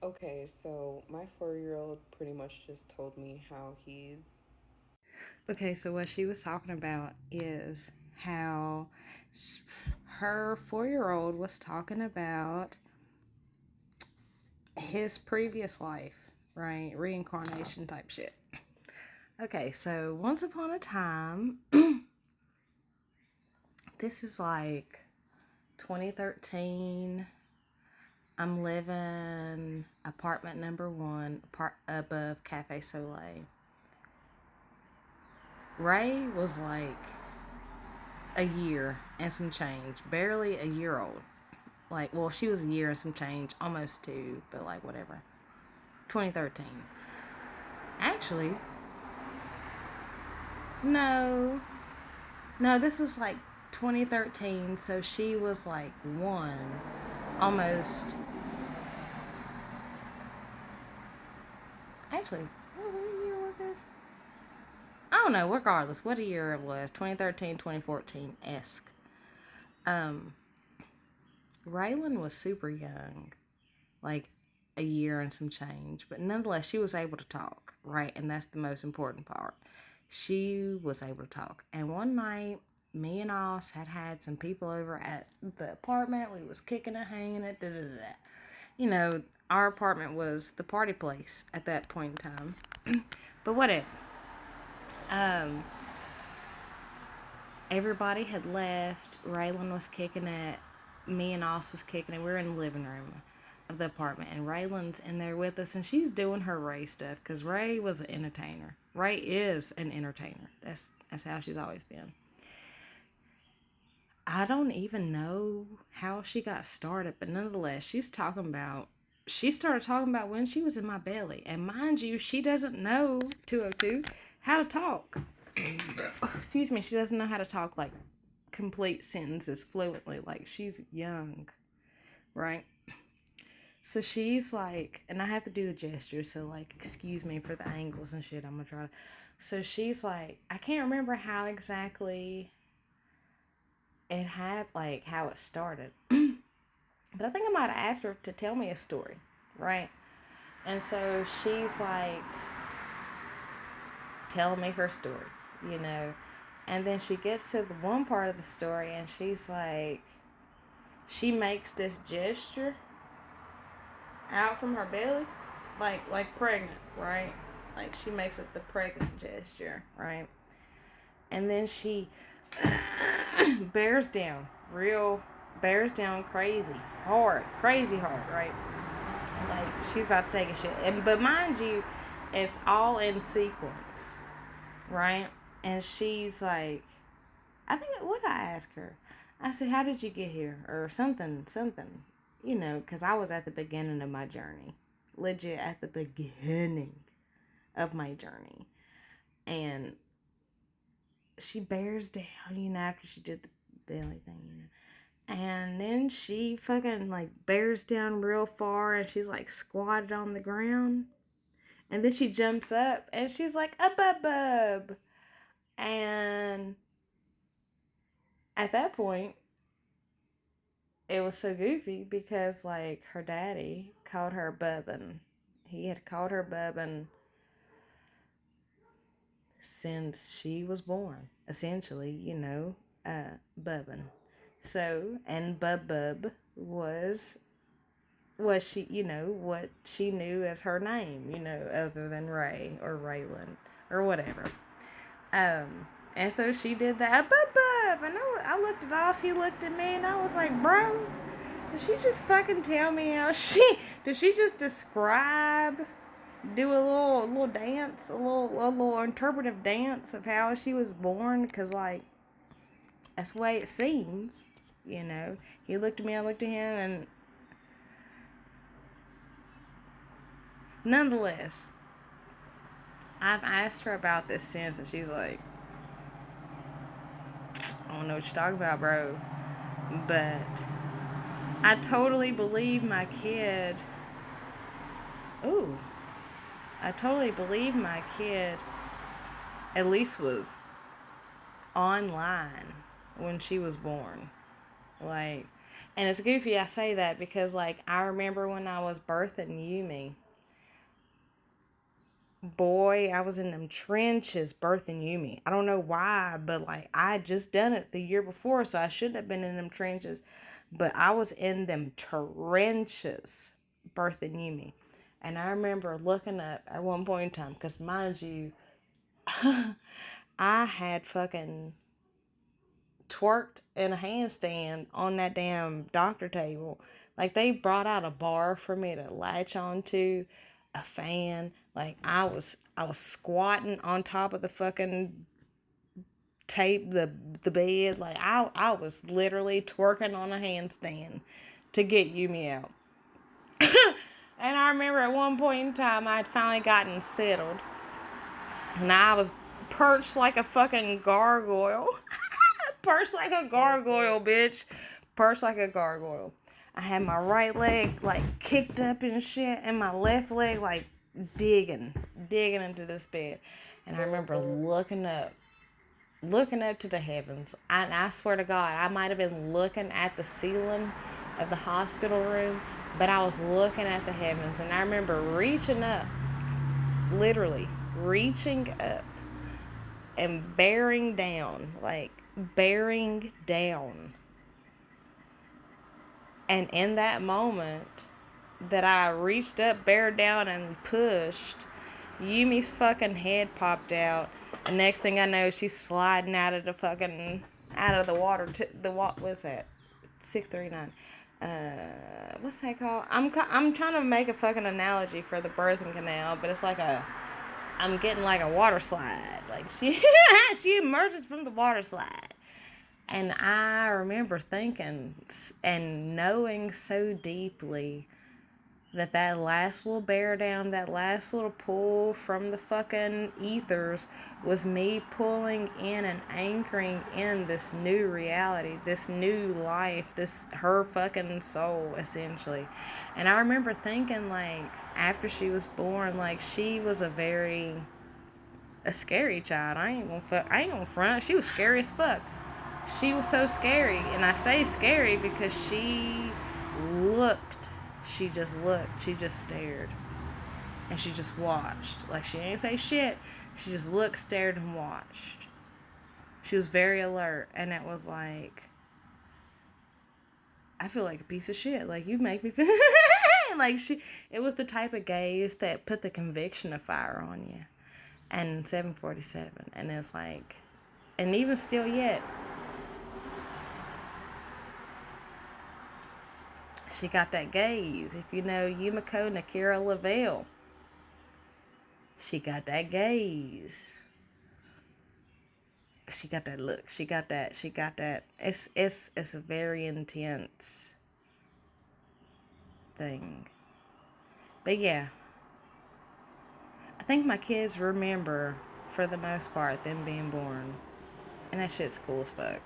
Okay, so my 4-year-old pretty much just told me how he's. Okay, so what she was talking about is how her 4-year-old was talking about his previous life, right? Reincarnation type shit. Okay, so once upon a time, this is like 2013. I'm living apartment number one, above Cafe Soleil. Ray was like a year and some change, barely a year old. Like, well, she was a year and some change, almost two, but like whatever. 2013. Actually, no, no, this was like 2013, so she was like one, almost. Actually, what year was this? I don't know, regardless, what a year it was, 2013, 2014 esque. Raylan was super young, like a year and some change, but nonetheless, she was able to talk, right? And that's the most important part. She was able to talk. And one night, me and Oz had some people over at the apartment. We was kicking it, hanging it, da da da da. You know, our apartment was the party place at that point in time. But whatever. Um, Everybody had left. Raylan was kicking it. Me and Oz was kicking it. We were in the living room of the apartment, and Raylan's in there with us, and she's doing her Ray stuff because Ray was an entertainer. Ray is an entertainer. That's how she's always been. I don't even know how she got started, but nonetheless, she started talking about when she was in my belly. And mind you, she doesn't know 202 how to talk. Excuse me, she doesn't know how to talk like complete sentences fluently. Like she's young, right? So she's like, and I have to do the gestures, so like, excuse me for the angles and shit. I'm gonna try to. So she's like, I can't remember how exactly it had, like, how it started. But I think I might have asked her to tell me a story, right? And so she's like telling me her story, you know. And then she gets to the one part of the story and she's like, she makes this gesture out from her belly, like pregnant, right? Like she makes it the pregnant gesture, right? And then she bears down, real bears down crazy hard, right? Like she's about to take a shit. And but mind you, it's all in sequence, right? And she's like, I think what did I ask her? I said, "How did you get here?" or something, you know, because I was at the beginning of my journey, legit at the beginning of my journey, and she bears down, you know, after she did the belly thing, you know. And then she fucking like bears down real far and she's like squatted on the ground. And then she jumps up and she's like, up, up, up. And at that point, it was so goofy because like her daddy called her Bubbin. He had called her Bubbin since she was born, essentially, you know, Bubbin. So, and Bub was what she, you know, what she knew as her name, you know, other than Ray or Raylan or whatever. And so she did that, and I looked at Oz, he looked at me, and I was like, bro, did she just fucking tell me how did she just describe, do a little dance, a little interpretive dance of how she was born? Because, like, that's the way it seems, you know. He looked at me, I looked at him, and nonetheless, I've asked her about this since, and she's like, I don't know what you're talking about, bro. But I totally believe my kid. Ooh, I totally believe my kid at least was online when she was born. Like, And it's goofy I say that because, like, I remember when I was birthing Yumi. Boy, I was in them trenches birthing Yumi. I don't know why, but, like, I had just done it the year before, so I shouldn't have been in them trenches. But I was in them trenches birthing Yumi. And I remember looking up at one point in time, because mind you, I had fucking twerked in a handstand on that damn doctor table. Like, they brought out a bar for me to latch onto, a fan. Like, I was squatting on top of the fucking tape, the bed. Like, I was literally twerking on a handstand to get Yumi out. And I remember at one point in time I'd finally gotten settled. And I was perched like a fucking gargoyle. Perched like a gargoyle, bitch. Perched like a gargoyle. I had my right leg like kicked up and shit, and my left leg like digging into this bed. And I remember looking up to the heavens. And I swear to God, I might have been looking at the ceiling of the hospital room, but I was looking at the heavens. And I remember reaching up, literally reaching up and bearing down. And in that moment that I reached up, bared down, and pushed, Yumi's fucking head popped out. And next thing I know, she's sliding out of the water. What was that? 639. What's that called? I'm trying to make a fucking analogy for the birthing canal, but it's like I'm getting like a water slide. Like, she emerges from the water slide. And I remember thinking and knowing so deeply that last little bear down, that last little pull from the fucking ethers was me pulling in and anchoring in this new reality, this new life, her fucking soul, essentially. And I remember thinking, like, after she was born, like, she was a scary child. I ain't gonna front. She was scary as fuck. She was so scary. And I say scary because she just looked. She just stared. And she just watched. Like, she didn't say shit. She just looked, stared, and watched. She was very alert. And it was like, I feel like a piece of shit. Like, you make me feel like it was the type of gaze that put the conviction of fire on you. And 747. And it's like, and even still yet, she got that gaze. If you know Yumiko Nakira Lavelle, she got that gaze. She got that look. She got that. It's a very intense thing. But yeah, I think my kids remember, for the most part, them being born. And that shit's cool as fuck.